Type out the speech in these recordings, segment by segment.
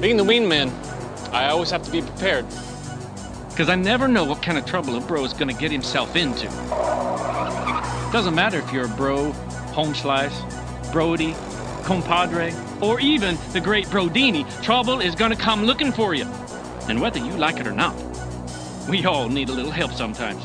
Being the wingman, I always have to be prepared. Because I never know what kind of trouble a bro is going to get himself into. Doesn't matter if you're a bro, home slice, brody, compadre, or even the great Brodini, trouble is going to come looking for you. And whether you like it or not, we all need a little help sometimes.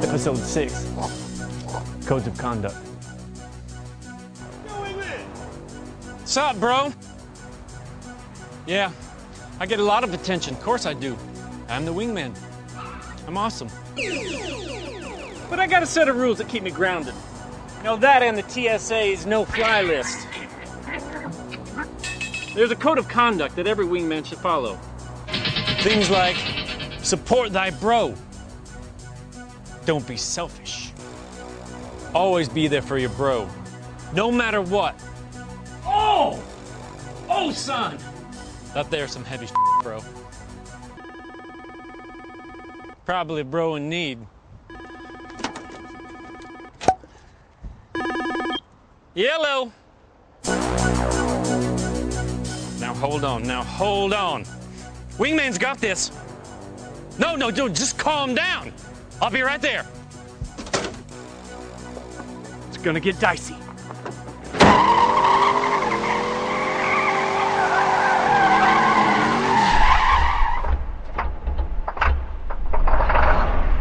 Episode 6, Codes of Conduct. What's up, bro? Yeah, I get a lot of attention. Of course I do. I'm the wingman. I'm awesome. But I got a set of rules that keep me grounded. You know, that and the TSA's no-fly list. There's a code of conduct that every wingman should follow. Things like, support thy bro. Don't be selfish. Always be there for your bro, no matter what. Oh! Oh, son! That there's some heavy shit, bro. Probably a bro in need. Yellow! Now hold on. Wingman's got this. No, dude, just calm down. I'll be right there. It's gonna get dicey.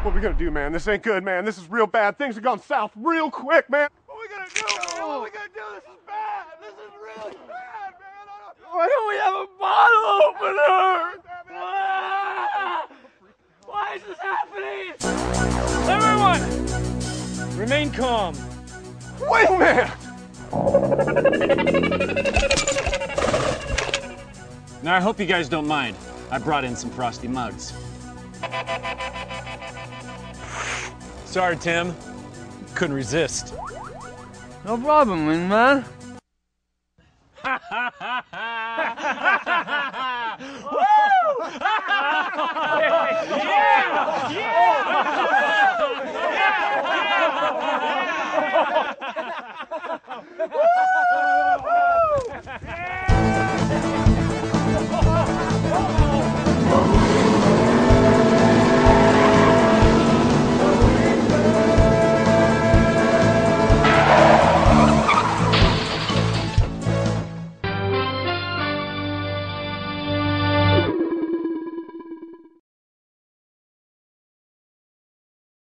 What are we gonna do, man? This ain't good, man. This is real bad. Things have gone south real quick, man. What are we gonna do, man? What are we gonna do? This is bad. This is really bad, man. Why don't we have a bottle opener? Why is this happening? Everyone, remain calm. Wingman! Now, I hope you guys don't mind. I brought in some frosty mugs. Sorry, Tim. Couldn't resist. No problem, wingman. Yeah!